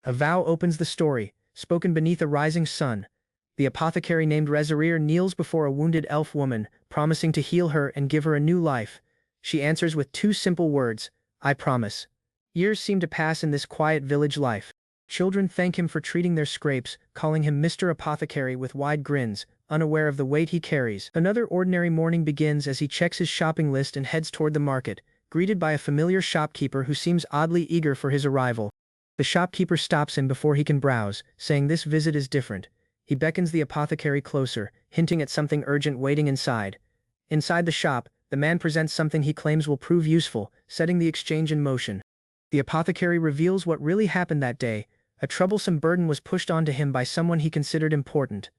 A vow opens the story, spoken beneath a rising sun. The apothecary named Rezarir kneels before a wounded elf woman, promising to heal her and give her a new life. She answers with two simple words, "I promise." Years seem to pass in this quiet village life. Children thank him for treating their scrapes, calling him Mr. Apothecary with wide grins, unaware of the weight he carries. Another ordinary morning begins as he checks his shopping list and heads toward the market, greeted by a familiar shopkeeper who seems oddly eager for his arrival. The shopkeeper stops him before he can browse, saying this visit is different. He beckons the apothecary closer, hinting at something urgent waiting inside. Inside the shop, the man presents something he claims will prove useful, setting the exchange in motion. The apothecary reveals what really happened that day. A troublesome burden was pushed onto him by someone he considered important.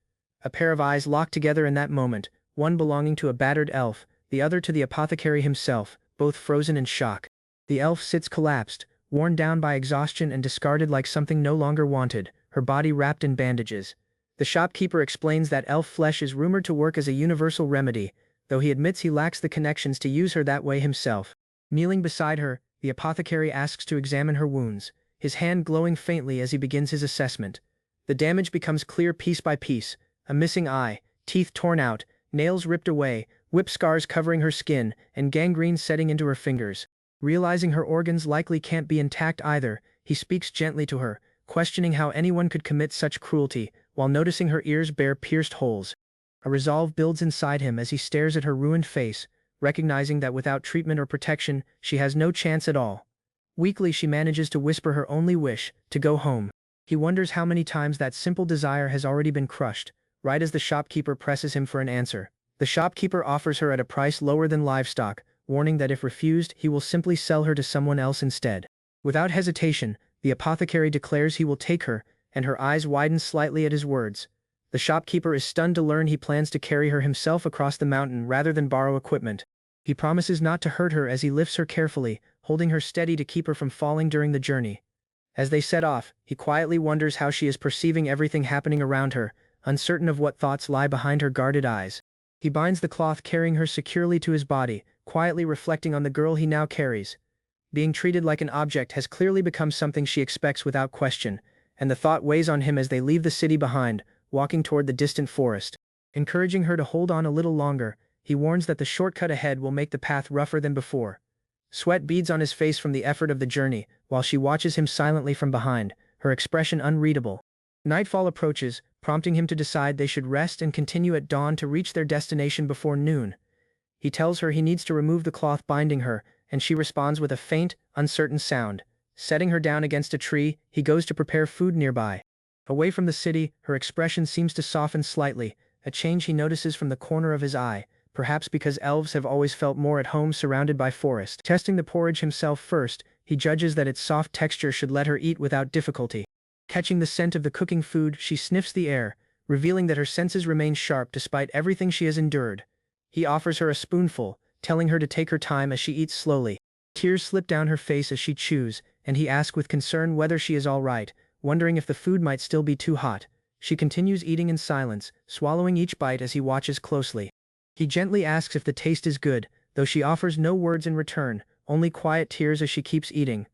A pair of eyes locked together in that moment, one belonging to a battered elf, the other to the apothecary himself, both frozen in shock. The elf sits collapsed, worn down by exhaustion and discarded like something no longer wanted, her body wrapped in bandages. The shopkeeper explains that elf flesh is rumored to work as a universal remedy, though he admits he lacks the connections to use her that way himself. Kneeling beside her, the apothecary asks to examine her wounds, his hand glowing faintly as he begins his assessment. The damage becomes clear piece by piece, a missing eye, teeth torn out, nails ripped away, whip scars covering her skin, and gangrene setting into her fingers. Realizing her organs likely can't be intact either, he speaks gently to her, questioning how anyone could commit such cruelty, while noticing her ears bear pierced holes. A resolve builds inside him as he stares at her ruined face, recognizing that without treatment or protection, she has no chance at all. Weakly she manages to whisper her only wish, to go home. He wonders how many times that simple desire has already been crushed, right as the shopkeeper presses him for an answer. The shopkeeper offers her at a price lower than livestock, warning that if refused, he will simply sell her to someone else instead. Without hesitation, the apothecary declares he will take her, and her eyes widen slightly at his words. The shopkeeper is stunned to learn he plans to carry her himself across the mountain rather than borrow equipment. He promises not to hurt her as he lifts her carefully, holding her steady to keep her from falling during the journey. As they set off, he quietly wonders how she is perceiving everything happening around her, uncertain of what thoughts lie behind her guarded eyes. He binds the cloth carrying her securely to his body, quietly reflecting on the girl he now carries. Being treated like an object has clearly become something she expects without question, and the thought weighs on him as they leave the city behind, walking toward the distant forest. Encouraging her to hold on a little longer, he warns that the shortcut ahead will make the path rougher than before. Sweat beads on his face from the effort of the journey, while she watches him silently from behind, her expression unreadable. Nightfall approaches, prompting him to decide they should rest and continue at dawn to reach their destination before noon. He tells her he needs to remove the cloth binding her, and she responds with a faint, uncertain sound. Setting her down against a tree, he goes to prepare food nearby. Away from the city, her expression seems to soften slightly, a change he notices from the corner of his eye, perhaps because elves have always felt more at home surrounded by forest. Testing the porridge himself first, he judges that its soft texture should let her eat without difficulty. Catching the scent of the cooking food, she sniffs the air, revealing that her senses remain sharp despite everything she has endured. He offers her a spoonful, telling her to take her time as she eats slowly. Tears slip down her face as she chews, and he asks with concern whether she is all right, wondering if the food might still be too hot. She continues eating in silence, swallowing each bite as he watches closely. He gently asks if the taste is good, though she offers no words in return, only quiet tears as she keeps eating.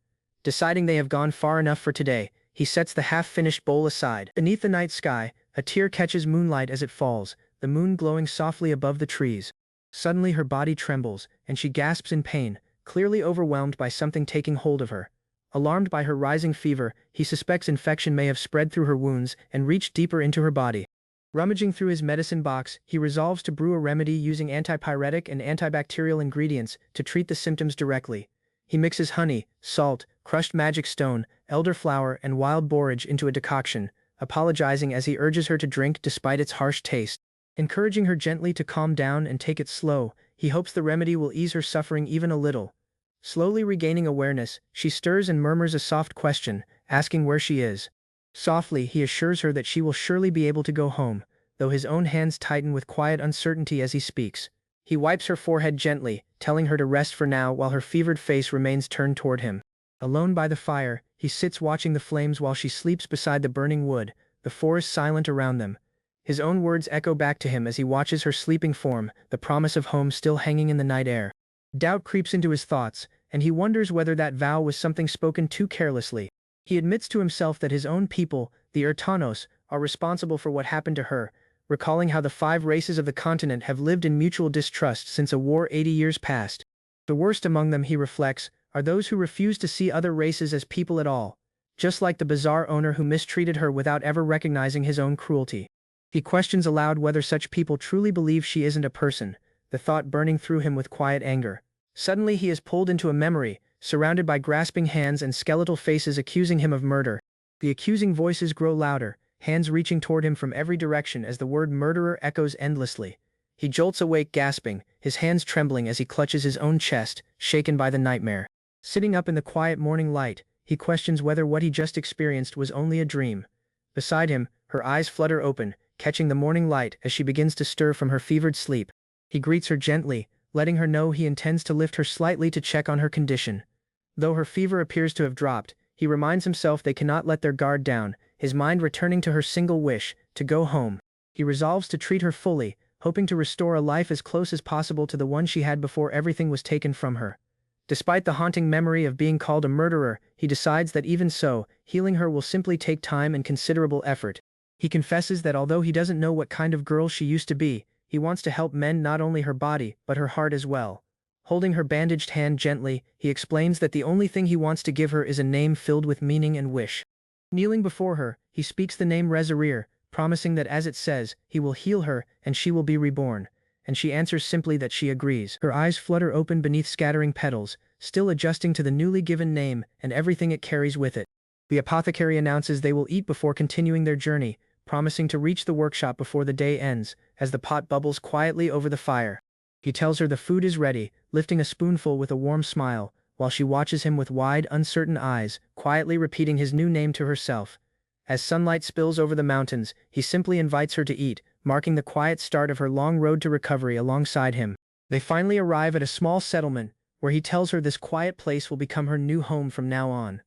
Deciding they have gone far enough for today, he sets the half-finished bowl aside. Beneath the night sky, a tear catches moonlight as it falls, the moon glowing softly above the trees. Suddenly her body trembles, and she gasps in pain, clearly overwhelmed by something taking hold of her. Alarmed by her rising fever, he suspects infection may have spread through her wounds and reached deeper into her body. Rummaging through his medicine box, he resolves to brew a remedy using antipyretic and antibacterial ingredients to treat the symptoms directly. He mixes honey, salt, crushed magic stone, elderflower, and wild borage into a decoction, apologizing as he urges her to drink despite its harsh taste. Encouraging her gently to calm down and take it slow, he hopes the remedy will ease her suffering even a little. Slowly regaining awareness, she stirs and murmurs a soft question, asking where she is. Softly, he assures her that she will surely be able to go home, though his own hands tighten with quiet uncertainty as he speaks. He wipes her forehead gently, telling her to rest for now while her fevered face remains turned toward him. Alone by the fire, he sits watching the flames while she sleeps beside the burning wood, the forest silent around them. His own words echo back to him as he watches her sleeping form, the promise of home still hanging in the night air. Doubt creeps into his thoughts, and he wonders whether that vow was something spoken too carelessly. He admits to himself that his own people, the Urtanos, are responsible for what happened to her, recalling how the 5 races of the continent have lived in mutual distrust since a war 80 years past. The worst among them, he reflects, are those who refuse to see other races as people at all, just like the bazaar owner who mistreated her without ever recognizing his own cruelty. He questions aloud whether such people truly believe she isn't a person, the thought burning through him with quiet anger. Suddenly he is pulled into a memory, surrounded by grasping hands and skeletal faces accusing him of murder. The accusing voices grow louder, hands reaching toward him from every direction as the word murderer echoes endlessly. He jolts awake gasping, his hands trembling as he clutches his own chest, shaken by the nightmare. Sitting up in the quiet morning light, he questions whether what he just experienced was only a dream. Beside him, her eyes flutter open, catching the morning light as she begins to stir from her fevered sleep. He greets her gently, letting her know he intends to lift her slightly to check on her condition. Though her fever appears to have dropped, he reminds himself they cannot let their guard down, his mind returning to her single wish, to go home. He resolves to treat her fully, hoping to restore a life as close as possible to the one she had before everything was taken from her. Despite the haunting memory of being called a murderer, he decides that even so, healing her will simply take time and considerable effort. He confesses that although he doesn't know what kind of girl she used to be, he wants to help mend not only her body, but her heart as well. Holding her bandaged hand gently, he explains that the only thing he wants to give her is a name filled with meaning and wish. Kneeling before her, he speaks the name Rezarir, promising that as it says, he will heal her and she will be reborn. And she answers simply that she agrees. Her eyes flutter open beneath scattering petals, still adjusting to the newly given name and everything it carries with it. The apothecary announces they will eat before continuing their journey, promising to reach the workshop before the day ends, as the pot bubbles quietly over the fire. He tells her the food is ready, lifting a spoonful with a warm smile, while she watches him with wide, uncertain eyes, quietly repeating his new name to herself. As sunlight spills over the mountains, he simply invites her to eat, marking the quiet start of her long road to recovery alongside him. They finally arrive at a small settlement, where he tells her this quiet place will become her new home from now on.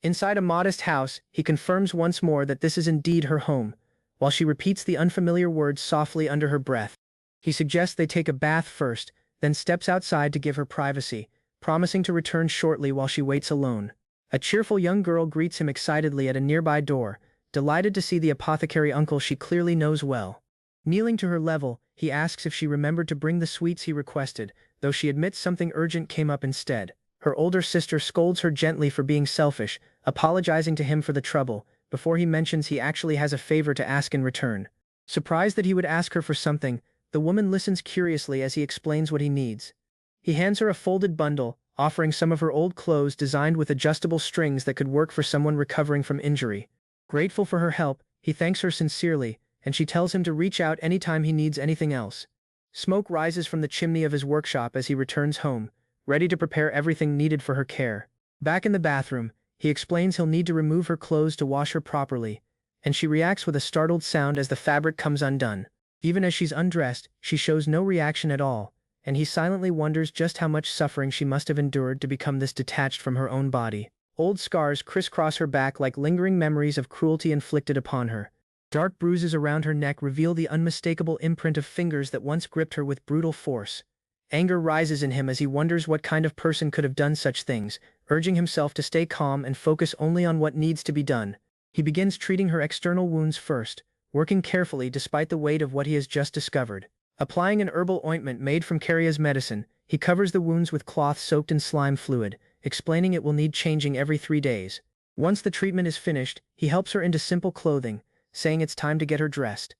Inside a modest house, he confirms once more that this is indeed her home, while she repeats the unfamiliar words softly under her breath. He suggests they take a bath first, then steps outside to give her privacy, promising to return shortly while she waits alone. A cheerful young girl greets him excitedly at a nearby door, delighted to see the apothecary uncle she clearly knows well. Kneeling to her level, he asks if she remembered to bring the sweets he requested, though she admits something urgent came up instead. Her older sister scolds her gently for being selfish, apologizing to him for the trouble, before he mentions he actually has a favor to ask in return. Surprised that he would ask her for something, the woman listens curiously as he explains what he needs. He hands her a folded bundle, offering some of her old clothes designed with adjustable strings that could work for someone recovering from injury. Grateful for her help, he thanks her sincerely, and she tells him to reach out anytime he needs anything else. Smoke rises from the chimney of his workshop as he returns home, ready to prepare everything needed for her care. Back in the bathroom, he explains he'll need to remove her clothes to wash her properly, and she reacts with a startled sound as the fabric comes undone. Even as she's undressed, she shows no reaction at all, and he silently wonders just how much suffering she must have endured to become this detached from her own body. Old scars crisscross her back like lingering memories of cruelty inflicted upon her. Dark bruises around her neck reveal the unmistakable imprint of fingers that once gripped her with brutal force. Anger rises in him as he wonders what kind of person could have done such things, urging himself to stay calm and focus only on what needs to be done. He begins treating her external wounds first, working carefully despite the weight of what he has just discovered. Applying an herbal ointment made from Caria's medicine, he covers the wounds with cloth soaked in slime fluid, explaining it will need changing every 3 days. Once the treatment is finished, he helps her into simple clothing, saying it's time to get her dressed.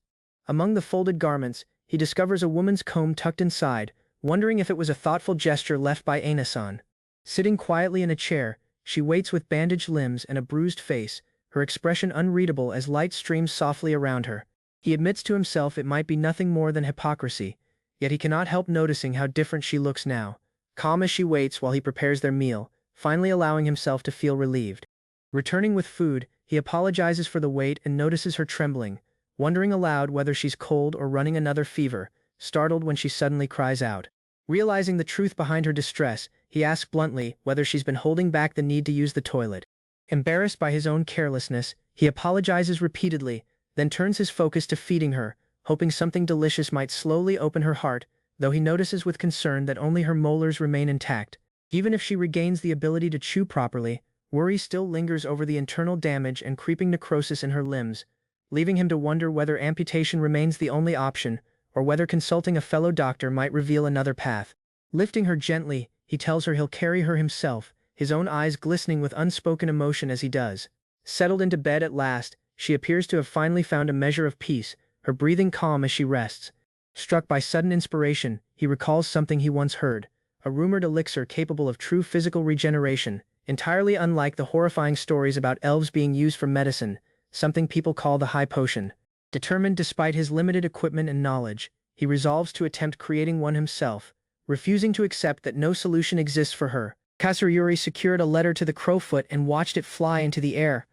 Among the folded garments, he discovers a woman's comb tucked inside, wondering if it was a thoughtful gesture left by Aina-san. Sitting quietly in a chair, she waits with bandaged limbs and a bruised face, her expression unreadable as light streams softly around her. He admits to himself it might be nothing more than hypocrisy, yet he cannot help noticing how different she looks now, calm as she waits while he prepares their meal, finally allowing himself to feel relieved. Returning with food, he apologizes for the wait and notices her trembling, wondering aloud whether she's cold or running another fever, startled when she suddenly cries out. Realizing the truth behind her distress, he asks bluntly whether she's been holding back the need to use the toilet. Embarrassed by his own carelessness, he apologizes repeatedly, then turns his focus to feeding her, hoping something delicious might slowly open her heart, though he notices with concern that only her molars remain intact. Even if she regains the ability to chew properly, Worry still lingers over the internal damage and creeping necrosis in her limbs, leaving him to wonder whether amputation remains the only option or whether consulting a fellow doctor might reveal another path. Lifting her gently, he tells her he'll carry her himself, his own eyes glistening with unspoken emotion as he does. Settled into bed at last, she appears to have finally found a measure of peace, her breathing calm as she rests. Struck by sudden inspiration, he recalls something he once heard, a rumored elixir capable of true physical regeneration, entirely unlike the horrifying stories about elves being used for medicine, something people call the high potion. Determined despite his limited equipment and knowledge, he resolves to attempt creating one himself, refusing to accept that no solution exists for her. Katsuyori secured a letter to the crowfoot and watched it fly into the air.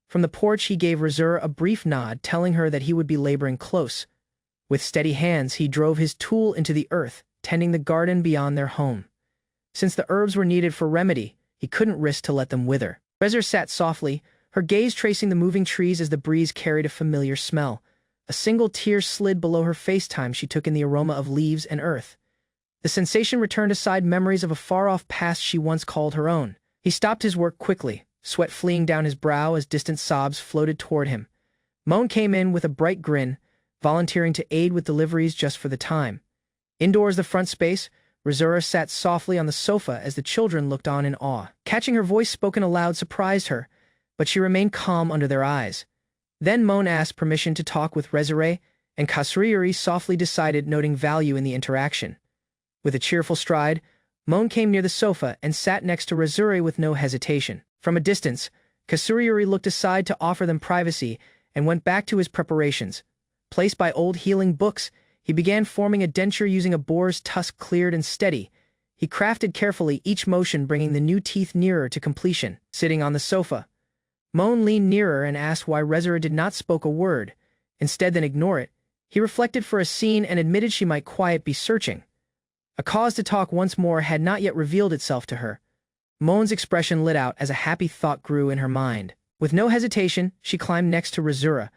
From the porch he gave Razura a brief nod, telling her that he would be laboring close. With steady hands he drove his tool into the earth, tending the garden beyond their home. Since the herbs were needed for remedy, he couldn't risk to let them wither. Razura sat softly, her gaze tracing the moving trees as the breeze carried a familiar smell. A single tear slid below her face time she took in the aroma of leaves and earth. The sensation returned aside memories of a far-off past she once called her own. He stopped his work quickly, sweat fleeing down his brow as distant sobs floated toward him. Moan came in with a bright grin, volunteering to aid with deliveries just for the time. Indoors the front space, Razura sat softly on the sofa as the children looked on in awe. Catching her voice spoken aloud surprised her, but she remained calm under their eyes. Then Moan asked permission to talk with Razura, and Katsuyori softly decided, noting value in the interaction. With a cheerful stride, Moan came near the sofa and sat next to Razura with no hesitation. From a distance, Katsuyori looked aside to offer them privacy and went back to his preparations. Placed by old healing books, he began forming a denture using a boar's tusk cleared and steady. He crafted carefully, each motion bringing the new teeth nearer to completion. Sitting on the sofa, Moan leaned nearer and asked why Razura did not spoke a word. Instead than ignore it, he reflected for a scene and admitted she might quiet be searching. A cause to talk once more had not yet revealed itself to her. Moan's expression lit out as a happy thought grew in her mind. With no hesitation, she climbed next to Razura,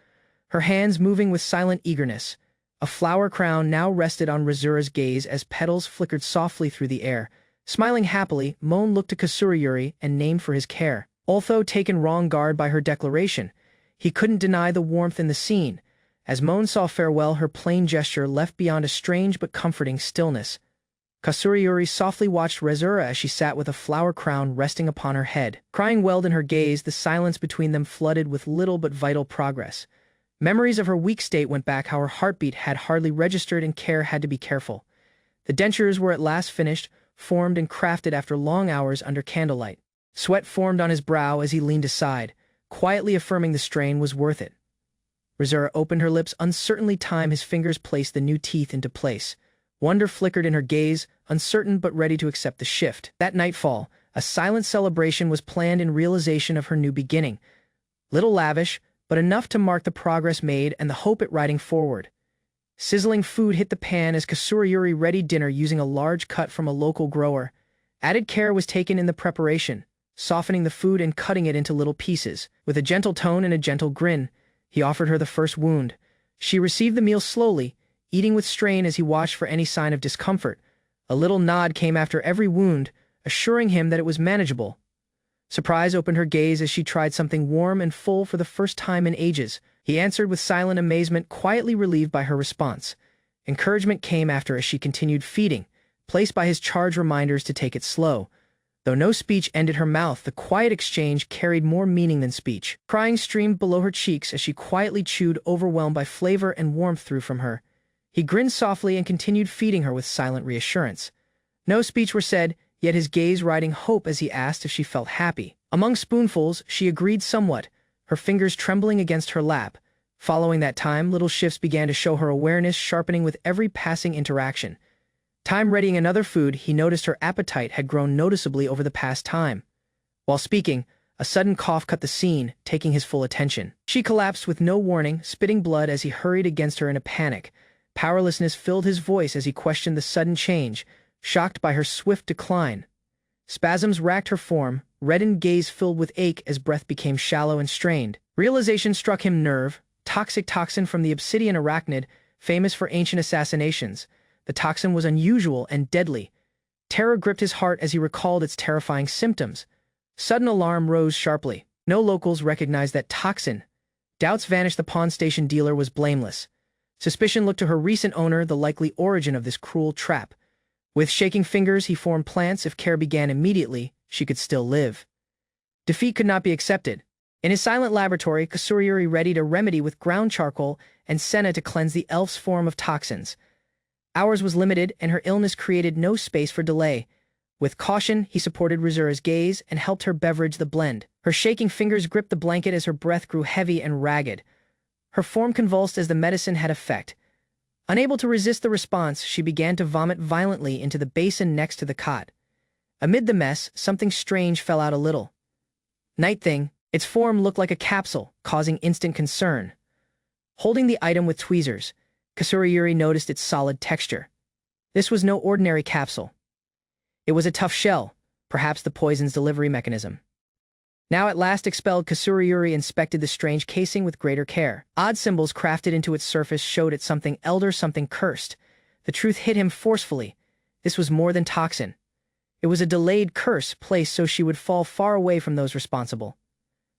her hands moving with silent eagerness. A flower crown now rested on Razura's gaze as petals flickered softly through the air. Smiling happily, Moan looked to Katsuyori and named for his care. Although taken wrong guard by her declaration, he couldn't deny the warmth in the scene. As Moan saw farewell, her plain gesture left beyond a strange but comforting stillness. Katsuyori softly watched Razura as she sat with a flower crown resting upon her head. Crying welled in her gaze, the silence between them flooded with little but vital progress. Memories of her weak state went back, how her heartbeat had hardly registered and care had to be careful. The dentures were at last finished, formed and crafted after long hours under candlelight. Sweat formed on his brow as he leaned aside, quietly affirming the strain was worth it. Razura opened her lips uncertainly, time his fingers placed the new teeth into place. Wonder flickered in her gaze, uncertain but ready to accept the shift. That nightfall, a silent celebration was planned in realization of her new beginning. Little lavish, but enough to mark the progress made and the hope at riding forward. Sizzling food hit the pan as Katsuyori readied dinner using a large cut from a local grower. Added care was taken in the preparation, softening the food and cutting it into little pieces. With a gentle tone and a gentle grin, he offered her the first wound. She received the meal slowly, eating with strain as he watched for any sign of discomfort. A little nod came after every wound, assuring him that it was manageable. Surprise opened her gaze as she tried something warm and full for the first time in ages. He answered with silent amazement, quietly relieved by her response. Encouragement came after as she continued feeding, placed by his charge reminders to take it slow. Though no speech ended her mouth, the quiet exchange carried more meaning than speech. Crying streamed below her cheeks as she quietly chewed, overwhelmed by flavor and warmth through from her. He grinned softly and continued feeding her with silent reassurance. No speech were said, yet his gaze riding hope as he asked if she felt happy. Among spoonfuls, she agreed somewhat, her fingers trembling against her lap. Following that time, little shifts began to show her awareness, sharpening with every passing interaction. Time readying another food, he noticed her appetite had grown noticeably over the past time. While speaking, a sudden cough cut the scene, taking his full attention. She collapsed with no warning, spitting blood as he hurried against her in a panic. Powerlessness filled his voice as he questioned the sudden change, shocked by her swift decline. Spasms racked her form, reddened gaze filled with ache as breath became shallow and strained. Realization struck him nerve, toxic toxin from the obsidian arachnid, famous for ancient assassinations. The toxin was unusual and deadly. Terror gripped his heart as he recalled its terrifying symptoms. Sudden alarm rose sharply. No locals recognized that toxin. Doubts vanished. The pawn station dealer was blameless. Suspicion looked to her recent owner, the likely origin of this cruel trap. With shaking fingers, he formed plans. If care began immediately, she could still live. Defeat could not be accepted. In his silent laboratory, Kasurayuri readied a remedy with ground charcoal and senna to cleanse the elf's form of toxins. Hours was limited, and her illness created no space for delay. With caution, he supported Rizura's gaze and helped her beverage the blend. Her shaking fingers gripped the blanket as her breath grew heavy and ragged. Her form convulsed as the medicine had effect. Unable to resist the response, she began to vomit violently into the basin next to the cot. Amid the mess, something strange fell out a little. Night Thing. Its form looked like a capsule, causing instant concern. Holding the item with tweezers, Kasurayuri noticed its solid texture. This was no ordinary capsule. It was a tough shell, perhaps the poison's delivery mechanism. Now at last expelled, Kasurayuri inspected the strange casing with greater care. Odd symbols crafted into its surface showed it something elder, something cursed. The truth hit him forcefully. This was more than toxin. It was a delayed curse placed so she would fall far away from those responsible.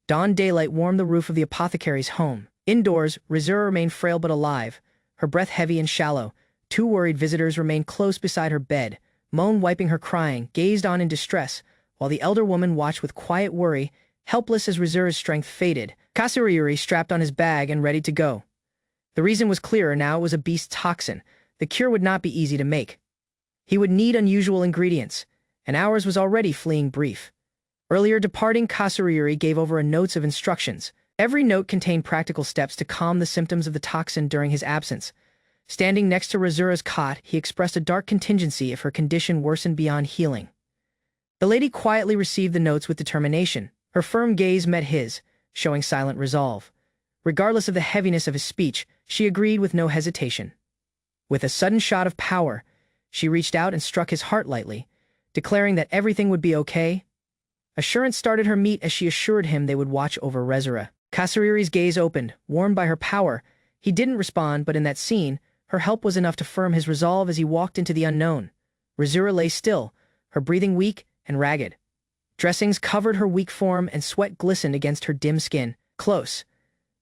Dawn daylight warmed the roof of the apothecary's home. Indoors, Rizura remained frail but alive, her breath heavy and shallow. Two worried visitors remained close beside her bed. Moan, wiping her crying, gazed on in distress, while the elder woman watched with quiet worry, helpless as Rizura's strength faded. Kasurayuri strapped on his bag and ready to go. The reason was clearer now. It was a beast toxin. The cure would not be easy to make. He would need unusual ingredients, and hours was already fleeing brief. Earlier departing, Kasurayuri gave over notes of instructions. Every note contained practical steps to calm the symptoms of the toxin during his absence. Standing next to Rizura's cot, he expressed a dark contingency if her condition worsened beyond healing. The lady quietly received the notes with determination. Her firm gaze met his, showing silent resolve. Regardless of the heaviness of his speech, she agreed with no hesitation. With a sudden shot of power, she reached out and struck his heart lightly, declaring that everything would be okay. Assurance started her meat as she assured him they would watch over Rizura. Kasurayuri's gaze opened, warmed by her power. He didn't respond, but in that scene, her help was enough to firm his resolve as he walked into the unknown. Rizura lay still, her breathing weak and ragged. Dressings covered her weak form and sweat glistened against her dim skin. Close.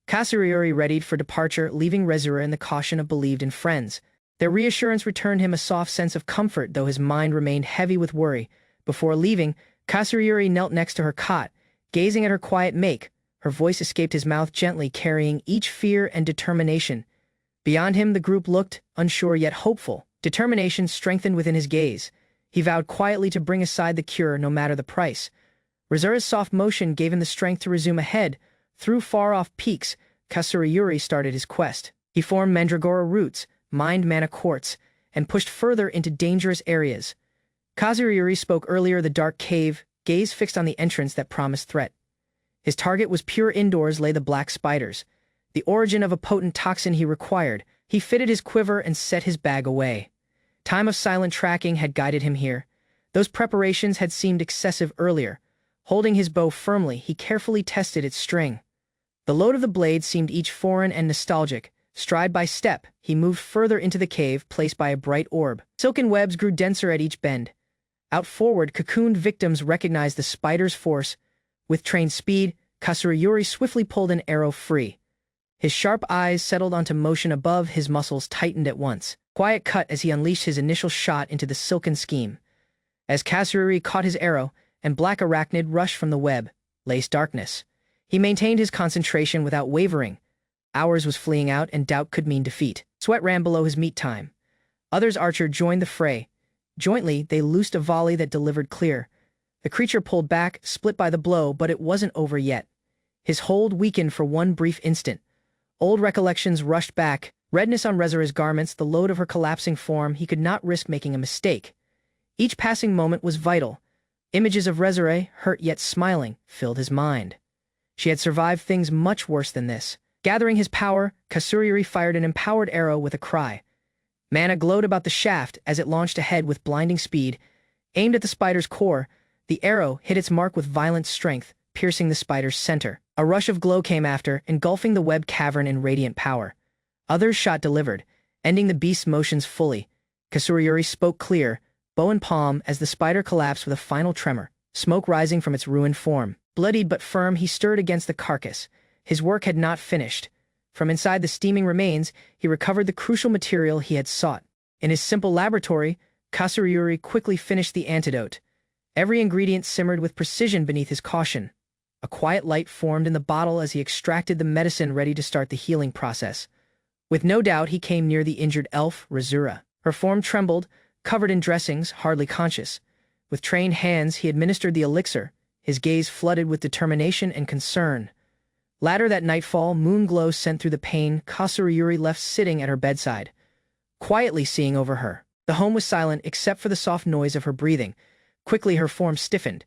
Kasurayuri readied for departure, leaving Rizura in the caution of believed in friends. Their reassurance returned him a soft sense of comfort, though his mind remained heavy with worry. Before leaving, Kasurayuri knelt next to her cot, gazing at her quiet make. Her voice escaped his mouth gently, carrying each fear and determination. Beyond him, the group looked, unsure yet hopeful. Determination strengthened within his gaze. He vowed quietly to bring aside the cure, no matter the price. Rizura's soft motion gave him the strength to resume ahead. Through far-off peaks, Kasurayuri started his quest. He formed mandragora roots, mined mana quartz, and pushed further into dangerous areas. Kasurayuri spoke earlier, the dark cave, gaze fixed on the entrance that promised threat. His target was pure. Indoors lay the black spiders, the origin of a potent toxin he required. He fitted his quiver and set his bag away. Time of silent tracking had guided him here. Those preparations had seemed excessive earlier. Holding his bow firmly, he carefully tested its string. The load of the blade seemed each foreign and nostalgic. Stride by step, he moved further into the cave, placed by a bright orb. Silken webs grew denser at each bend. Out forward, cocooned victims recognized the spider's force. With trained speed, Kasurayuri swiftly pulled an arrow free. His sharp eyes settled onto motion above, his muscles tightened at once. Quiet cut as he unleashed his initial shot into the silken scheme. As Kasurayuri caught his arrow, and black arachnid rushed from the web, laced darkness. He maintained his concentration without wavering. Hours was fleeing out, and doubt could mean defeat. Sweat ran below his meat time. Others archer joined the fray. Jointly, they loosed a volley that delivered clear. The creature pulled back, split by the blow, but it wasn't over yet. His hold weakened for one brief instant. Old recollections rushed back, redness on Rizura's garments, the load of her collapsing form. He could not risk making a mistake. Each passing moment was vital. Images of Rizura, hurt yet smiling, filled his mind. She had survived things much worse than this. Gathering his power, Kasurayuri fired an empowered arrow with a cry. Mana glowed about the shaft as it launched ahead with blinding speed. Aimed at the spider's core, the arrow hit its mark with violent strength, piercing the spider's center. A rush of glow came after, engulfing the web cavern in radiant power. Others shot delivered, ending the beast's motions fully. Kasurayuri spoke clear, bow in palm, as the spider collapsed with a final tremor. smoke rising from its ruined form. Bloodied but firm, he stirred against the carcass. His work had not finished. From inside the steaming remains, he recovered the crucial material he had sought. In his simple laboratory, Kasuryuri quickly finished the antidote. Every ingredient simmered with precision beneath his caution. A quiet light formed in the bottle as he extracted the medicine, ready to start the healing process. With no doubt, he came near the injured elf, Razura. Her form trembled, covered in dressings, hardly conscious. With trained hands, he administered the elixir, his gaze flooded with determination and concern. Later that nightfall, moon glow sent through the pane, Kasuryuri left sitting at her bedside, quietly seeing over her. The home was silent except for the soft noise of her breathing. Quickly her form stiffened.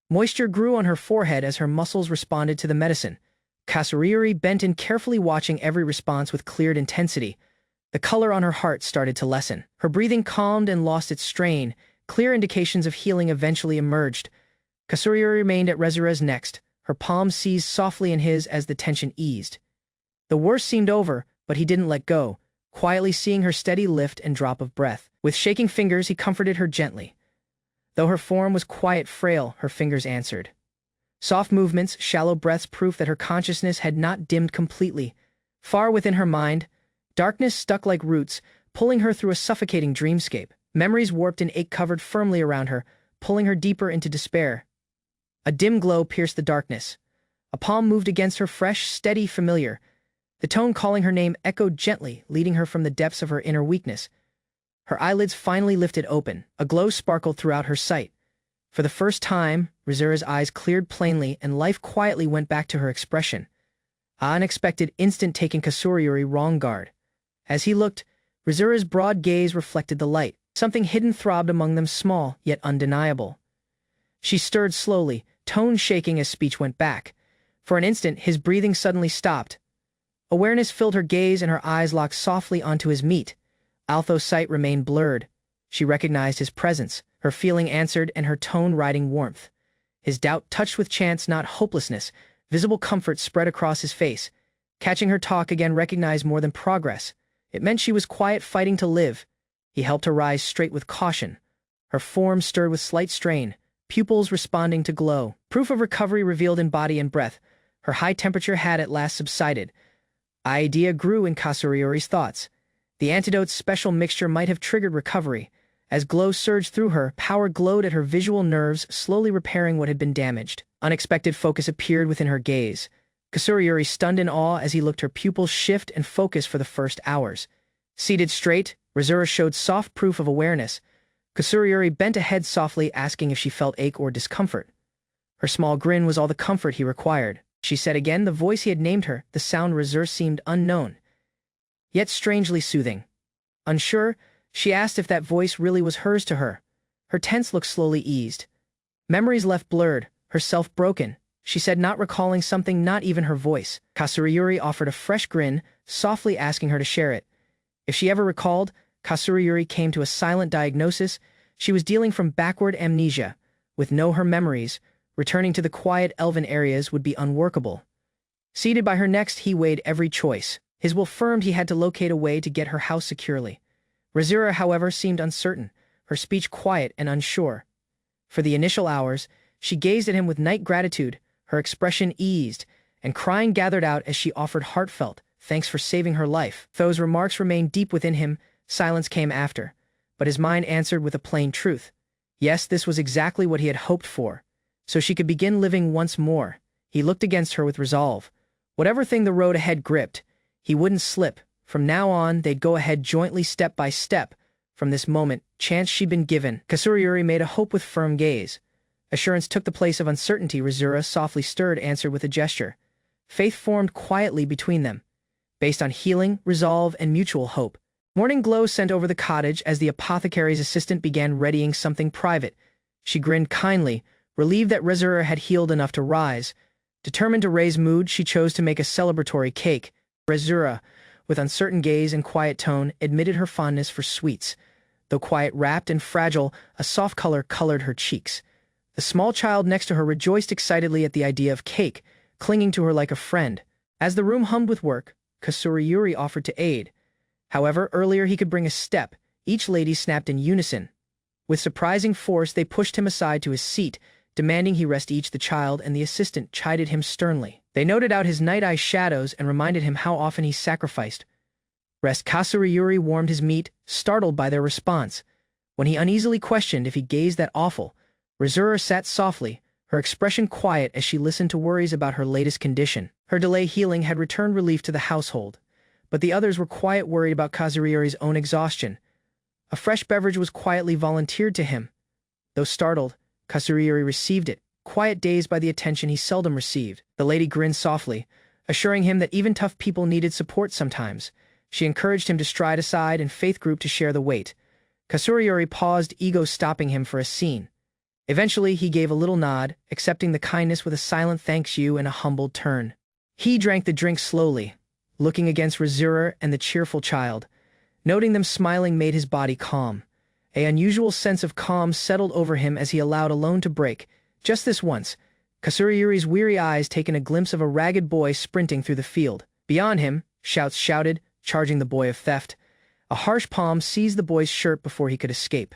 Moisture grew on her forehead as her muscles responded to the medicine. Kasuryuri bent in, carefully watching every response with cleared intensity. The color on her heart started to lessen. Her breathing calmed and lost its strain. Clear indications of healing eventually emerged. Kasuryuri remained at Razura's neck, her palm seized softly in his as the tension eased. The worst seemed over, but he didn't let go, quietly seeing her steady lift and drop of breath. With shaking fingers, he comforted her gently. Though her form was quiet, frail, her fingers answered. Soft movements, shallow breaths, proof that her consciousness had not dimmed completely. Far within her mind, darkness stuck like roots, pulling her through a suffocating dreamscape. Memories warped and ache covered firmly around her, pulling her deeper into despair. A dim glow pierced the darkness. A palm moved against her, fresh, steady, familiar. The tone calling her name echoed gently, leading her from the depths of her inner weakness. Her eyelids finally lifted open. A glow sparkled throughout her sight. For the first time, Razura's eyes cleared plainly, and life quietly went back to her expression. An unexpected instant taking Kasuryuri wrong guard. As he looked, Razura's broad gaze reflected the light. Something hidden throbbed among them, small, yet undeniable. She stirred slowly, tone shaking as speech went back. For an instant, his breathing suddenly stopped. Awareness filled her gaze, and her eyes locked softly onto his meat. Although sight remained blurred, she recognized his presence, her feeling answered, and her tone riding warmth. His doubt touched with chance, not hopelessness. Visible comfort spread across his face. Catching her talk again recognized more than progress. It meant she was quiet, fighting to live. He helped her rise straight with caution. Her form stirred with slight strain, pupils responding to glow. Proof of recovery revealed in body and breath. Her high temperature had at last subsided. Idea grew in Kasuryuri's thoughts. The antidote's special mixture might have triggered recovery. As glow surged through her, power glowed at her visual nerves, slowly repairing what had been damaged. Unexpected focus appeared within her gaze. Kasuryuri stunned in awe as he looked her pupils shift and focus for the first hours. Seated straight, Razura showed soft proof of awareness. Kasuryuri bent a head softly, asking if she felt ache or discomfort. Her small grin was all the comfort he required. She said again, the voice he had named her. The sound Razura seemed unknown, yet strangely soothing. Unsure, she asked if that voice really was hers to her. Her tense look slowly eased. Memories left blurred, herself broken. She said, not recalling something, not even her voice. Kasuryuri offered a fresh grin, softly asking her to share it. If she ever recalled, Kasuryuri came to a silent diagnosis. She was dealing from backward amnesia. With no her memories, returning to the quiet elven areas would be unworkable. Seated by her next, he weighed every choice. His will firmed he had to locate a way to get her house securely. Razura, however, seemed uncertain, her speech quiet and unsure. For the initial hours, she gazed at him with night gratitude, her expression eased, and crying gathered out as she offered heartfelt thanks for saving her life. Those remarks remained deep within him. Silence came after, but his mind answered with a plain truth. Yes, this was exactly what he had hoped for, so she could begin living once more. He looked against her with resolve. Whatever thing the road ahead gripped, he wouldn't slip. From now on, they'd go ahead jointly, step by step. From this moment, chance she'd been given. Kasuryuri made a hope with firm gaze. Assurance took the place of uncertainty. Razura, softly stirred, answered with a gesture. Faith formed quietly between them, based on healing, resolve, and mutual hope. Morning glow sent over the cottage as the apothecary's assistant began readying something private. She grinned kindly, relieved that Razura had healed enough to rise. Determined to raise mood, she chose to make a celebratory cake. Razura, with uncertain gaze and quiet tone, admitted her fondness for sweets. Though quiet, wrapped, and fragile, a soft color colored her cheeks. The small child next to her rejoiced excitedly at the idea of cake, clinging to her like a friend. As the room hummed with work, Kasuryuri offered to aid. However, earlier he could bring a step. Each lady snapped in unison. With surprising force, they pushed him aside to his seat, demanding he rest each. The child and the assistant chided him sternly. They noted out his night-eye shadows and reminded him how often he sacrificed. Rest. Kasurayuri warmed his meat, startled by their response. When he uneasily questioned if he gazed that awful, Rizura sat softly, her expression quiet as she listened to worries about her latest condition. Her delay healing had returned relief to the household, but the others were quiet worried about Kasurayuri's own exhaustion. A fresh beverage was quietly volunteered to him. Though startled, Kasurayuri received it, quiet dazed by the attention he seldom received. The lady grinned softly, assuring him that even tough people needed support sometimes. She encouraged him to stride aside and faith group to share the weight. Kasurayuri paused, ego stopping him for a scene. Eventually, he gave a little nod, accepting the kindness with a silent thanks you and a humbled turn. He drank the drink slowly, looking against Rizura and the cheerful child. Noting them smiling made his body calm. An unusual sense of calm settled over him as he allowed a loan to break. Just this once, Kasurayuri's weary eyes taken a glimpse of a ragged boy sprinting through the field. Beyond him, shouts shouted, charging the boy of theft. A harsh palm seized the boy's shirt before he could escape.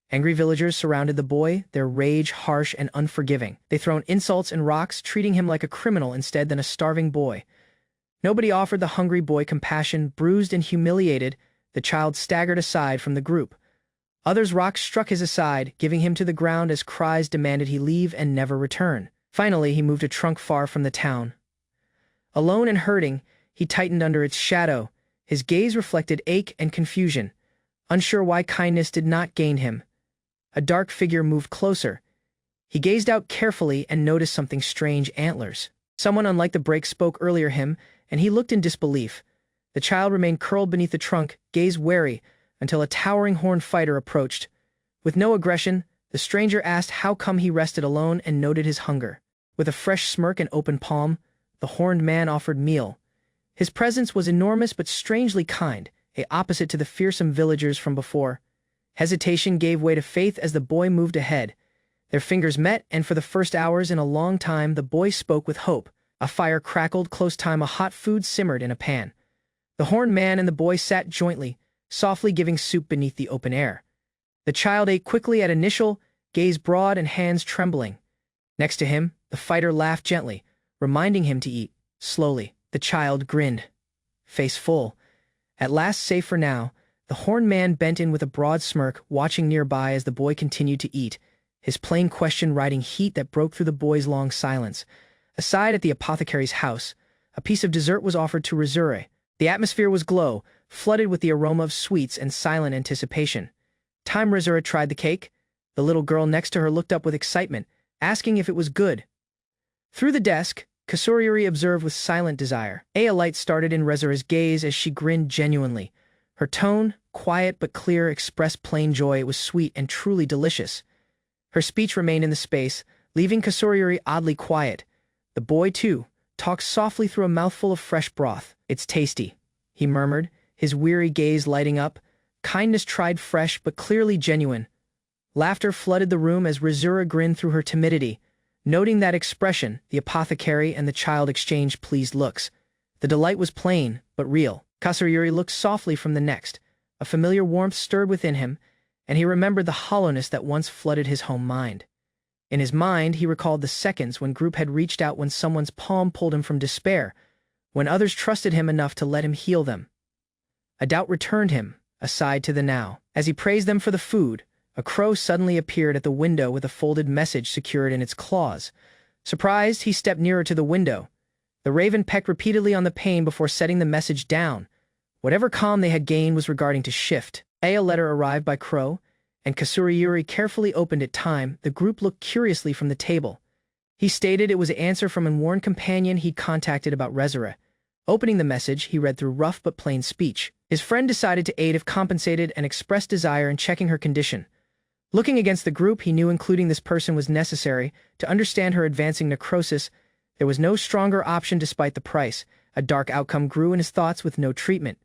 Angry villagers surrounded the boy, their rage harsh and unforgiving. They thrown insults and rocks, treating him like a criminal instead than a starving boy. Nobody offered the hungry boy compassion. Bruised and humiliated, the child staggered aside from the group. Others' rocks struck his aside, giving him to the ground as cries demanded he leave and never return. Finally, he moved a trunk far from the town. Alone and hurting, he tightened under its shadow. His gaze reflected ache and confusion, unsure why kindness did not gain him. A dark figure moved closer. He gazed out carefully and noticed something strange: antlers. Someone unlike the break spoke earlier him, and he looked in disbelief. The child remained curled beneath the trunk, gaze wary, until a towering horned fighter approached. With no aggression, the stranger asked how come he rested alone and noted his hunger. With a fresh smirk and open palm, the horned man offered meal. His presence was enormous but strangely kind, opposite to the fearsome villagers from before. Hesitation gave way to faith as the boy moved ahead. Their fingers met, and for the first hours in a long time the boy spoke with hope. A fire crackled close time, a hot food simmered in a pan. The horned man and the boy sat jointly, softly giving soup beneath the open air. The child ate quickly at initial, gaze broad and hands trembling. Next to him, the fighter laughed gently, reminding him to eat slowly. The child grinned, face full. At last, safe for now, the horned man bent in with a broad smirk, watching nearby as the boy continued to eat, his plain question riding heat that broke through the boy's long silence. Aside at the apothecary's house, a piece of dessert was offered to Rizura. The atmosphere was glow, flooded with the aroma of sweets and silent anticipation. Time Rizura tried the cake. The little girl next to her looked up with excitement, asking if it was good. Through the desk, Kasurayuri observed with silent desire. A light started in Rizura's gaze as she grinned genuinely. Her tone, quiet but clear, expressed plain joy. It was sweet and truly delicious. Her speech remained in the space, leaving Kasurayuri oddly quiet. The boy, too, talked softly through a mouthful of fresh broth. "It's tasty," he murmured, his weary gaze lighting up. Kindness tried fresh but clearly genuine. Laughter flooded the room as Rizura grinned through her timidity. Noting that expression, the apothecary and the child exchanged pleased looks. The delight was plain, but real. Kasurayuri looked softly from the next. A familiar warmth stirred within him, and he remembered the hollowness that once flooded his home mind. In his mind, he recalled the seconds when group had reached out, when someone's palm pulled him from despair, when others trusted him enough to let him heal them. A doubt returned him, aside to the now. As he praised them for the food, a crow suddenly appeared at the window with a folded message secured in its claws. Surprised, he stepped nearer to the window. The raven pecked repeatedly on the pane before setting the message down. Whatever calm they had gained was regarding to shift. A letter arrived by crow, and Kasurayuri carefully opened it. Time, the group looked curiously from the table. He stated it was an answer from an worn companion he'd contacted about Rizura. Opening the message, he read through rough but plain speech. His friend decided to aid if compensated and expressed desire in checking her condition. Looking against the group, he knew including this person was necessary to understand her advancing necrosis. There was no stronger option despite the price. A dark outcome grew in his thoughts with no treatment.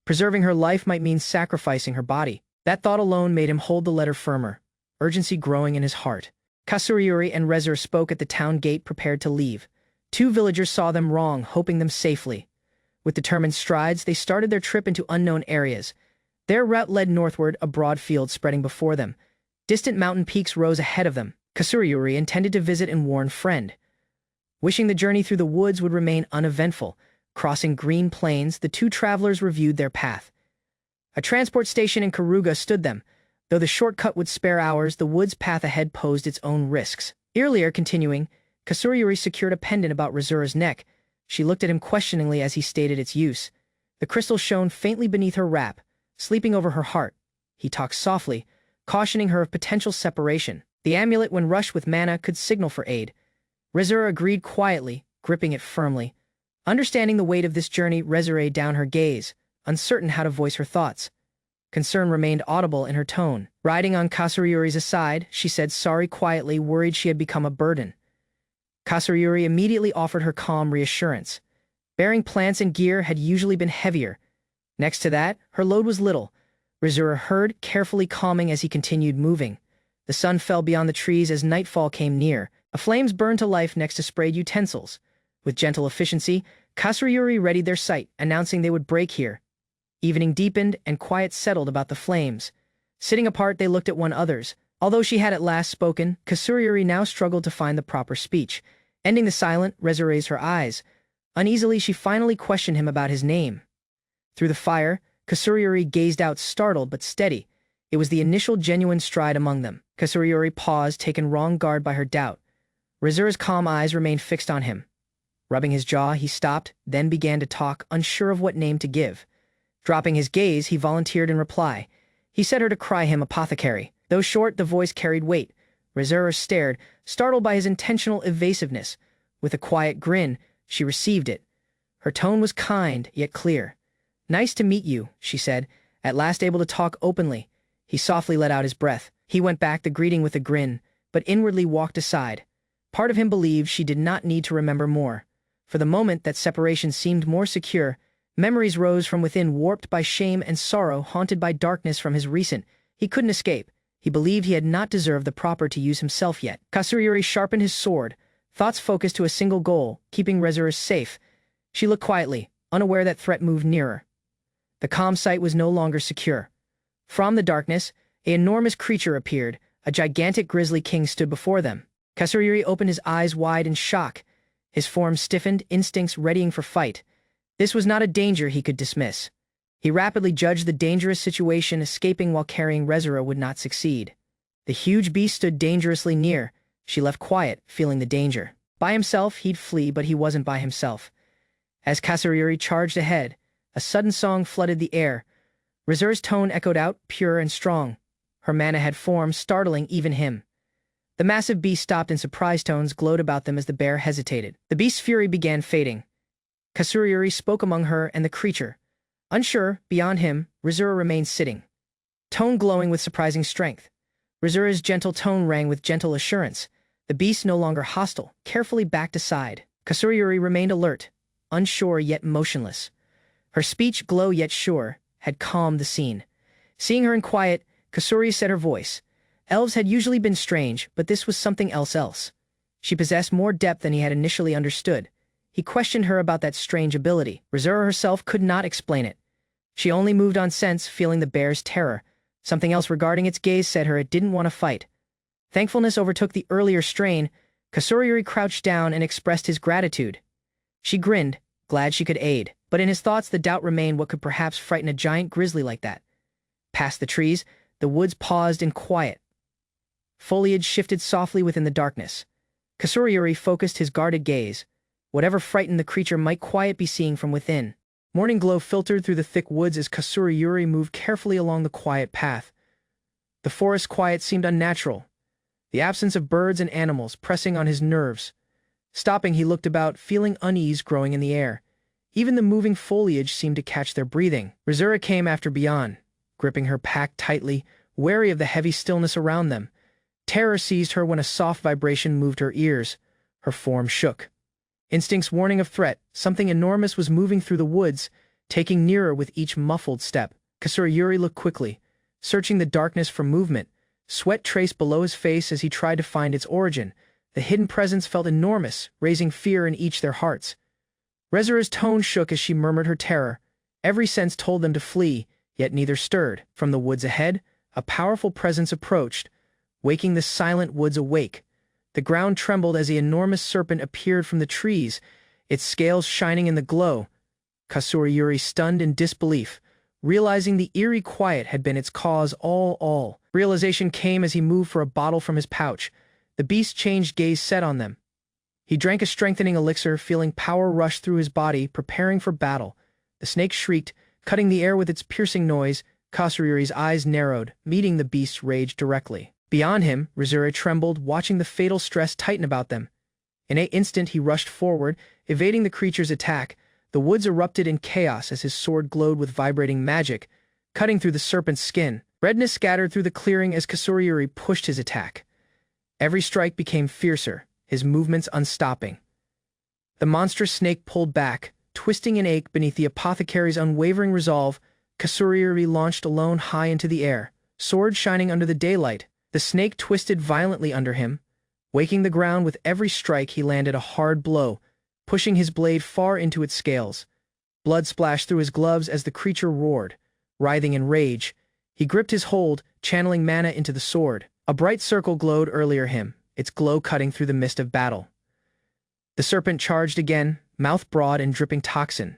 Preserving her life might mean sacrificing her body. That thought alone made him hold the letter firmer, urgency growing in his heart. Kasurayuri and Rizura spoke at the town gate, prepared to leave. Two villagers saw them wrong, hoping them safely. With determined strides, they started their trip into unknown areas. Their route led northward, a broad field spreading before them. Distant mountain peaks rose ahead of them. Kasurayuri intended to visit and warn friend. Wishing the journey through the woods would remain uneventful, crossing green plains, the two travelers reviewed their path. A transport station in Karuga stood them. Though the shortcut would spare hours, the woods path ahead posed its own risks. Earlier, continuing, Kasurayuri secured a pendant about Rizura's neck. She looked at him questioningly as he stated its use. The crystal shone faintly beneath her wrap, sleeping over her heart. He talked softly, cautioning her of potential separation. The amulet, when rushed with mana, could signal for aid. Rizura agreed quietly, gripping it firmly. Understanding the weight of this journey, Rizura down her gaze, uncertain how to voice her thoughts. Concern remained audible in her tone. Riding on Kasurayuri's side, she said sorry quietly, worried she had become a burden. Kasurayuri immediately offered her calm reassurance. Bearing plants and gear had usually been heavier. Next to that, her load was little. Rizura heard, carefully calming as he continued moving. The sun fell beyond the trees as nightfall came near. Flames burned to life next to sprayed utensils. With gentle efficiency, Kasurayuri readied their sight, announcing they would break here. Evening deepened, and quiet settled about the flames. Sitting apart, they looked at one another's. Although she had at last spoken, Kasurayuri now struggled to find the proper speech. Ending the silence, Rizura raised her eyes. Uneasily, she finally questioned him about his name. Through the fire, Kasurayuri gazed out, startled but steady. It was the initial genuine stride among them. Kasurayuri paused, taken wrong guard by her doubt. Rizura's calm eyes remained fixed on him. Rubbing his jaw, he stopped, then began to talk, unsure of what name to give. Dropping his gaze, he volunteered in reply. He set her to cry him apothecary. Though short, the voice carried weight. Rizura stared, startled by his intentional evasiveness. With a quiet grin, she received it. Her tone was kind, yet clear. "Nice to meet you," she said, at last able to talk openly. He softly let out his breath. He went back the greeting with a grin, but inwardly walked aside. Part of him believed she did not need to remember more. For the moment, that separation seemed more secure. Memories rose from within, warped by shame and sorrow, haunted by darkness from his recent. He couldn't escape. He believed he had not deserved the proper to use himself yet. Kasurayuri sharpened his sword, thoughts focused to a single goal, keeping Rizura safe. She looked quietly, unaware that threat moved nearer. The calm sight was no longer secure. From the darkness, an enormous creature appeared. A gigantic grizzly king stood before them. Kasurayuri opened his eyes wide in shock. His form stiffened, instincts readying for fight. This was not a danger he could dismiss. He rapidly judged the dangerous situation. Escaping while carrying Rizura would not succeed. The huge beast stood dangerously near. She left quiet, feeling the danger. By himself, he'd flee, but he wasn't by himself. As Kasurayuri charged ahead, a sudden song flooded the air. Rizura's tone echoed out, pure and strong. Her mana had formed, startling even him. The massive beast stopped, and surprise tones glowed about them as the bear hesitated. The beast's fury began fading. Kasurayuri spoke among her and the creature. Unsure, beyond him, Rizura remained sitting. Tone glowing with surprising strength. Rizura's gentle tone rang with gentle assurance. The beast, no longer hostile, carefully backed aside. Kasurayuri remained alert, unsure yet motionless. Her speech, glow yet sure, had calmed the scene. Seeing her in quiet, Kasurayuri set her voice. Elves had usually been strange, but this was something else. She possessed more depth than he had initially understood. He questioned her about that strange ability. Rizura herself could not explain it. She only moved on sense, feeling the bear's terror. Something else regarding its gaze said her it didn't want to fight. Thankfulness overtook the earlier strain. Kasurayuri crouched down and expressed his gratitude. She grinned, glad she could aid. But in his thoughts, the doubt remained, what could perhaps frighten a giant grizzly like that? Past the trees, the woods paused in quiet. Foliage shifted softly within the darkness. Kasurayuri focused his guarded gaze. Whatever frightened the creature might quiet be seeing from within. Morning glow filtered through the thick woods as Kasurayuri moved carefully along the quiet path. The forest quiet seemed unnatural, the absence of birds and animals pressing on his nerves. Stopping, he looked about, feeling unease growing in the air. Even the moving foliage seemed to catch their breathing. Rizura came after beyond, gripping her pack tightly, wary of the heavy stillness around them. Terror seized her when a soft vibration moved her ears. Her form shook. Instincts warning of threat, something enormous was moving through the woods, taking nearer with each muffled step. Kasurayuri looked quickly, searching the darkness for movement. Sweat traced below his face as he tried to find its origin. The hidden presence felt enormous, raising fear in each their hearts. Rizura's tone shook as she murmured her terror. Every sense told them to flee, yet neither stirred. From the woods ahead, a powerful presence approached. waking the silent woods awake. The ground trembled as the enormous serpent appeared from the trees, its scales shining in the glow. Kasurayuri stunned in disbelief, realizing the eerie quiet had been its cause all. Realization came as he moved for a bottle from his pouch. The beast's changed gaze set on them. He drank a strengthening elixir, feeling power rush through his body, preparing for battle. The snake shrieked, cutting the air with its piercing noise. Kasurayuri's eyes narrowed, meeting the beast's rage directly. Beyond him, Rizura trembled, watching the fatal stress tighten about them. In an instant he rushed forward, evading the creature's attack. The woods erupted in chaos as his sword glowed with vibrating magic, cutting through the serpent's skin. Redness scattered through the clearing as Kasurayuri pushed his attack. Every strike became fiercer, his movements unstopping. The monstrous snake pulled back, twisting in ache beneath the apothecary's unwavering resolve. Kasurayuri launched alone high into the air, sword shining under the daylight. The snake twisted violently under him, waking the ground with every strike. He landed a hard blow, pushing his blade far into its scales. Blood splashed through his gloves as the creature roared. Writhing in rage, he gripped his hold, channeling mana into the sword. A bright circle glowed earlier him, its glow cutting through the mist of battle. The serpent charged again, mouth broad and dripping toxin.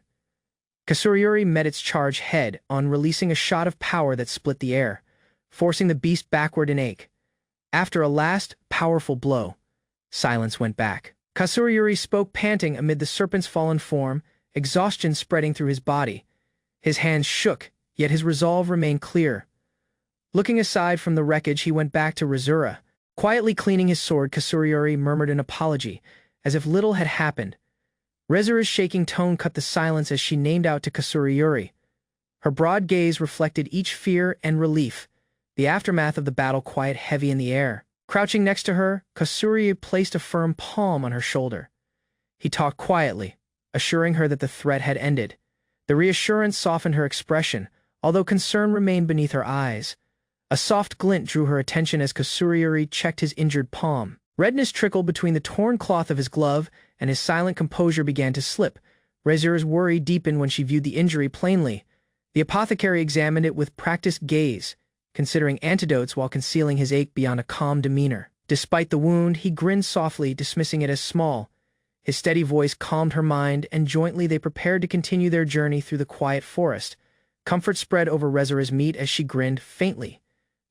Kasurayuri met its charge head-on, releasing a shot of power that split the air, forcing the beast backward in ache. After a last, powerful blow, silence went back. Kasurayuri spoke, panting amid the serpent's fallen form, exhaustion spreading through his body. His hands shook, yet his resolve remained clear. Looking aside from the wreckage, he went back to Rizura. Quietly cleaning his sword, Kasurayuri murmured an apology, as if little had happened. Rizura's shaking tone cut the silence as she named out to Kasurayuri. Her broad gaze reflected each fear and relief, the aftermath of the battle quiet heavy in the air. Crouching next to her, Kasurayuri placed a firm palm on her shoulder. He talked quietly, assuring her that the threat had ended. The reassurance softened her expression, although concern remained beneath her eyes. A soft glint drew her attention as Kasurayuri checked his injured palm. Redness trickled between the torn cloth of his glove, and his silent composure began to slip. Rizura's worry deepened when she viewed the injury plainly. The apothecary examined it with practiced gaze, considering antidotes while concealing his ache beyond a calm demeanor. Despite the wound, he grinned softly, dismissing it as small. His steady voice calmed her mind, and jointly they prepared to continue their journey through the quiet forest. Comfort spread over Rizura's meat as she grinned faintly.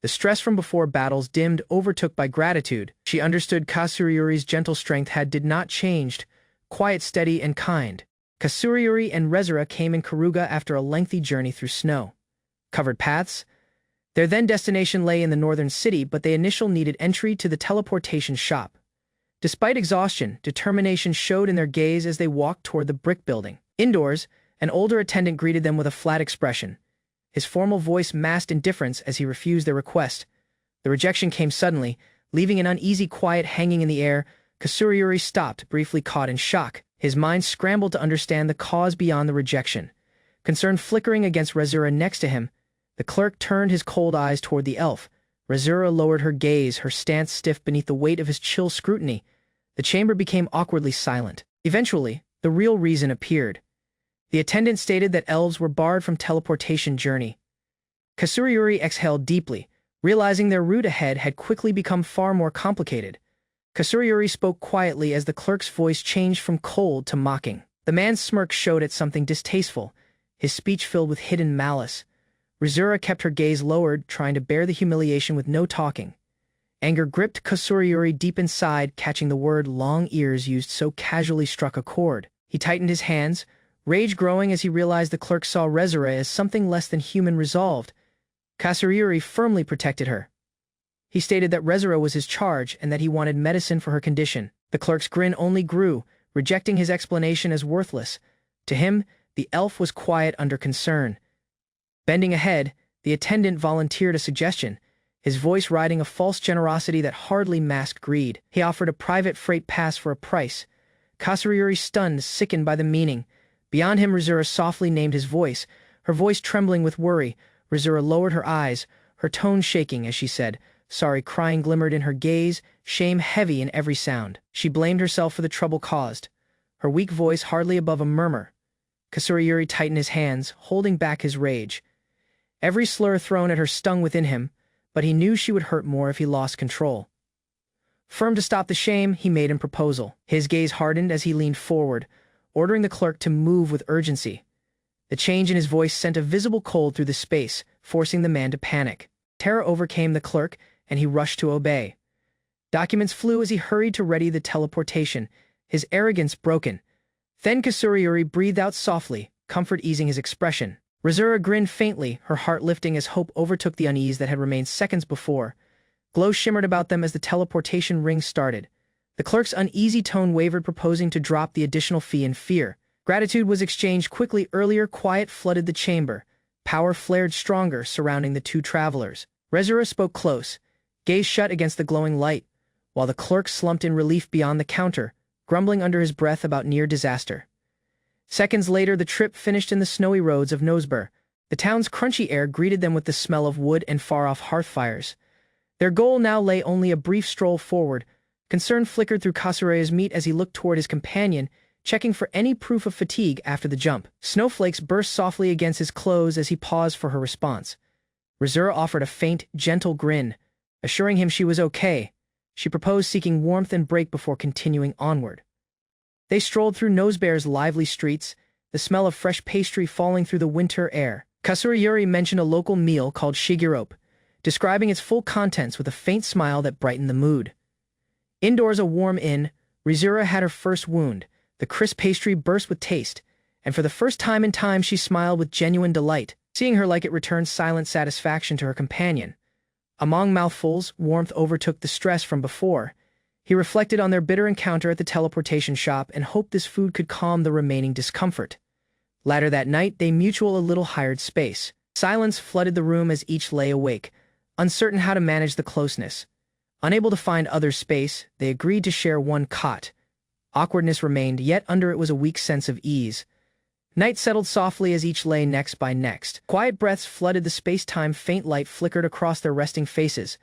The stress from before battles dimmed, overtook by gratitude. She understood Kasurayuri's gentle strength did not changed, quiet, steady, and kind. Kasurayuri and Rizura came in Karuga after a lengthy journey through snow-covered paths. Their then destination lay in the northern city, but they initially needed entry to the teleportation shop. Despite exhaustion, determination showed in their gaze as they walked toward the brick building. Indoors, an older attendant greeted them with a flat expression. His formal voice masked indifference as he refused their request. The rejection came suddenly, leaving an uneasy quiet hanging in the air. Kasurayuri stopped, briefly caught in shock. His mind scrambled to understand the cause beyond the rejection. Concern flickering against Rizura next to him, the clerk turned his cold eyes toward the elf. Rizura lowered her gaze, her stance stiff beneath the weight of his chill scrutiny. The chamber became awkwardly silent. Eventually, the real reason appeared. The attendant stated that elves were barred from teleportation journey. Kasurayuri exhaled deeply, realizing their route ahead had quickly become far more complicated. Kasurayuri spoke quietly as the clerk's voice changed from cold to mocking. The man's smirk showed at something distasteful, his speech filled with hidden malice. Rizura kept her gaze lowered, trying to bear the humiliation with no talking. Anger gripped Kasurayuri deep inside, catching the word long ears used so casually struck a chord. He tightened his hands, rage growing as he realized the clerk saw Rizura as something less than human resolved. Kasurayuri firmly protected her. He stated that Rizura was his charge and that he wanted medicine for her condition. The clerk's grin only grew, rejecting his explanation as worthless. To him, the elf was quiet under concern. Bending ahead, the attendant volunteered a suggestion, his voice riding a false generosity that hardly masked greed. He offered a private freight pass for a price. Kasurayuri stunned, sickened by the meaning. Beyond him, Rizura softly named his voice, her voice trembling with worry. Rizura lowered her eyes, her tone shaking as she said, "Sorry." Crying glimmered in her gaze, shame heavy in every sound. She blamed herself for the trouble caused, her weak voice hardly above a murmur. Kasurayuri tightened his hands, holding back his rage. Every slur thrown at her stung within him, but he knew she would hurt more if he lost control. Firm to stop the shame, he made him proposal. His gaze hardened as he leaned forward, ordering the clerk to move with urgency. The change in his voice sent a visible cold through the space, forcing the man to panic. Terror overcame the clerk, and he rushed to obey. Documents flew as he hurried to ready the teleportation, his arrogance broken. Then Kazuyori breathed out softly, comfort easing his expression. Rizura grinned faintly, her heart lifting as hope overtook the unease that had remained seconds before. Glow shimmered about them as the teleportation ring started. The clerk's uneasy tone wavered, proposing to drop the additional fee in fear. Gratitude was exchanged quickly. Earlier quiet flooded the chamber. Power flared stronger, surrounding the two travelers. Rizura spoke close, gaze shut against the glowing light, while the clerk slumped in relief beyond the counter, grumbling under his breath about near disaster. Seconds later, the trip finished in the snowy roads of Nosebur. The town's crunchy air greeted them with the smell of wood and far-off hearth fires. Their goal now lay only a brief stroll forward. Concern flickered through Kazuyori's meat as he looked toward his companion, checking for any proof of fatigue after the jump. Snowflakes burst softly against his clothes as he paused for her response. Rizura offered a faint, gentle grin, assuring him she was okay. She proposed seeking warmth and break before continuing onward. They strolled through Nosebear's lively streets, the smell of fresh pastry falling through the winter air. Kazuyori mentioned a local meal called shigirope, describing its full contents with a faint smile that brightened the mood. Indoors, a warm inn, Rizura had her first wound. The crisp pastry burst with taste, and for the first time in time she smiled with genuine delight. Seeing her like it returned silent satisfaction to her companion. Among mouthfuls, warmth overtook the stress from before. He reflected on their bitter encounter at the teleportation shop and hoped this food could calm the remaining discomfort. Later that night, they mutual a little hired space. Silence flooded the room as each lay awake, uncertain how to manage the closeness. Unable to find other space, they agreed to share one cot. Awkwardness remained, yet under it was a weak sense of ease. Night settled softly as each lay next by next. Quiet breaths flooded the space-time, faint light flickered across their resting faces.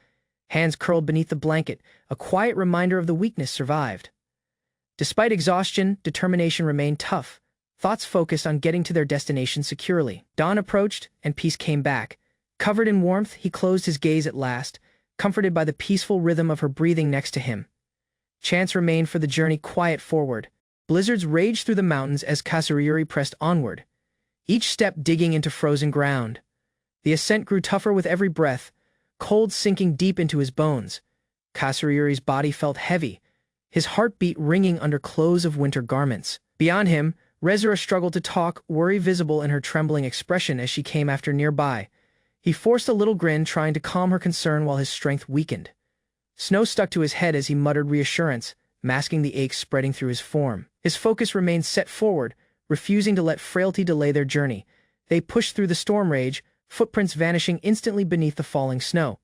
Hands curled beneath the blanket, a quiet reminder of the weakness survived. Despite exhaustion, determination remained tough. Thoughts focused on getting to their destination securely. Dawn approached, and peace came back. Covered in warmth, he closed his gaze at last, comforted by the peaceful rhythm of her breathing next to him. Chance remained for the journey quiet forward. Blizzards raged through the mountains as Kazuyori pressed onward, each step digging into frozen ground. The ascent grew tougher with every breath, cold sinking deep into his bones. Kazuyori's body felt heavy, his heartbeat ringing under clothes of winter garments. Beyond him, Rizura struggled to talk, worry visible in her trembling expression as she came after nearby. He forced a little grin, trying to calm her concern while his strength weakened. Snow stuck to his head as he muttered reassurance, masking the ache spreading through his form. His focus remained set forward, refusing to let frailty delay their journey. They pushed through the storm rage, footprints vanishing instantly beneath the falling snow.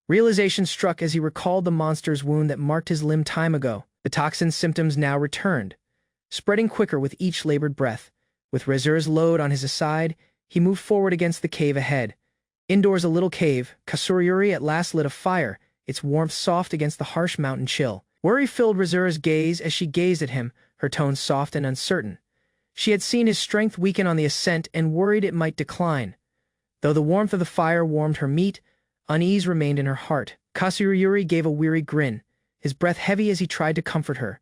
Realization struck as he recalled the monster's wound that marked his limb time ago. The toxin symptoms now returned, spreading quicker with each labored breath. With Rizura's load on his side, he moved forward against the cave ahead. Indoors, a little cave, Kazuyori at last lit a fire, its warmth soft against the harsh mountain chill. Worry filled Rizura's gaze as she gazed at him, her tone soft and uncertain. She had seen his strength weaken on the ascent and worried it might decline. Though the warmth of the fire warmed her meat, unease remained in her heart. Kazuyori gave a weary grin, his breath heavy as he tried to comfort her.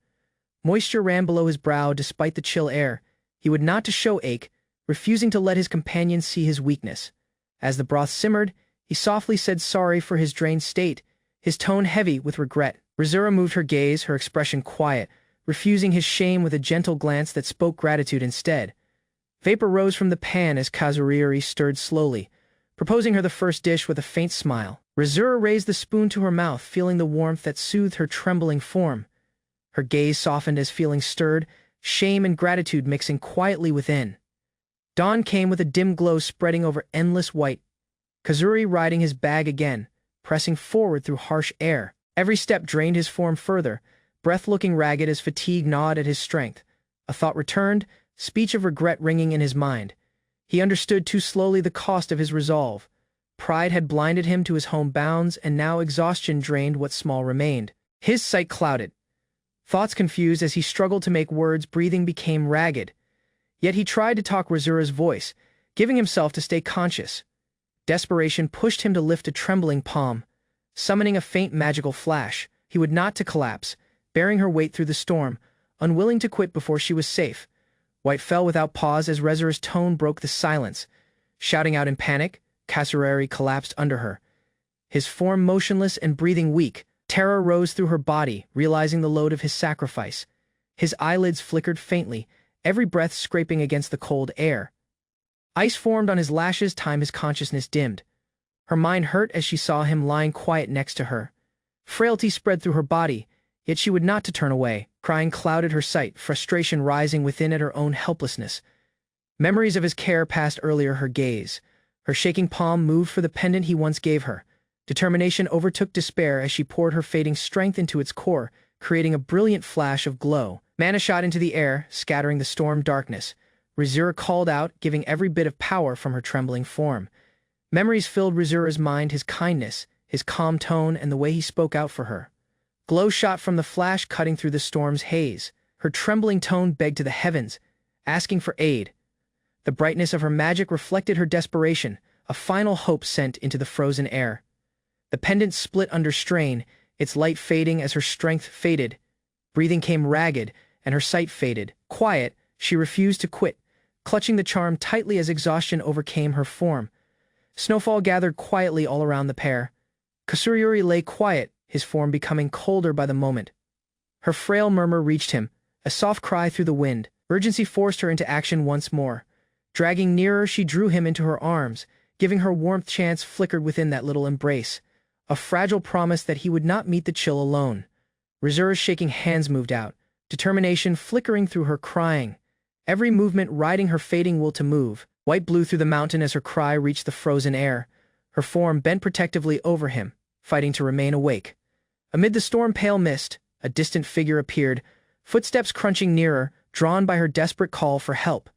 Moisture ran below his brow despite the chill air. He would not to show ache, refusing to let his companion see his weakness. As the broth simmered, he softly said sorry for his drained state, his tone heavy with regret. Rizura moved her gaze, her expression quiet, refusing his shame with a gentle glance that spoke gratitude instead. Vapor rose from the pan as Kazuyori stirred slowly, proposing her the first dish with a faint smile. Rizura raised the spoon to her mouth, feeling the warmth that soothed her trembling form. Her gaze softened as feelings stirred, shame and gratitude mixing quietly within. Dawn came with a dim glow spreading over endless white. Kazuyori riding his bag again, pressing forward through harsh air. Every step drained his form further, breath looking ragged as fatigue gnawed at his strength. A thought returned, speech of regret ringing in his mind. He understood too slowly the cost of his resolve. Pride had blinded him to his home bounds, and now exhaustion drained what small remained. His sight clouded. Thoughts confused as he struggled to make words, breathing became ragged. Yet he tried to talk Rizura's voice, giving himself to stay conscious. Desperation pushed him to lift a trembling palm, summoning a faint magical flash. He would not to collapse, bearing her weight through the storm, unwilling to quit before she was safe. White fell without pause as Rezer's tone broke the silence. Shouting out in panic, Kasurari collapsed under her. His form motionless and breathing weak, terror rose through her body, realizing the load of his sacrifice. His eyelids flickered faintly, every breath scraping against the cold air. Ice formed on his lashes time his consciousness dimmed. Her mind hurt as she saw him lying quiet next to her. Frailty spread through her body, yet she would not to turn away. Crying clouded her sight, frustration rising within at her own helplessness. Memories of his care passed earlier her gaze. Her shaking palm moved for the pendant he once gave her. Determination overtook despair as she poured her fading strength into its core, creating a brilliant flash of glow. Mana shot into the air, scattering the storm darkness. Rezura called out, giving every bit of power from her trembling form. Memories filled Rezura's mind, his kindness, his calm tone, and the way he spoke out for her. Glow shot from the flash, cutting through the storm's haze. Her trembling tone begged to the heavens, asking for aid. The brightness of her magic reflected her desperation, a final hope sent into the frozen air. The pendant split under strain, its light fading as her strength faded. Breathing came ragged, and her sight faded. Quiet, she refused to quit, clutching the charm tightly as exhaustion overcame her form. Snowfall gathered quietly all around the pair. Kasurari lay quiet, his form becoming colder by the moment. Her frail murmur reached him, a soft cry through the wind. Urgency forced her into action once more. Dragging nearer, she drew him into her arms, giving her warmth. Chance flickered within that little embrace, a fragile promise that he would not meet the chill alone. Rezura's shaking hands moved out, determination flickering through her, crying, every movement riding her fading will to move. White blew through the mountain as her cry reached the frozen air. Her form bent protectively over him, fighting to remain awake. Amid the storm-pale mist, a distant figure appeared, footsteps crunching nearer, drawn by her desperate call for help.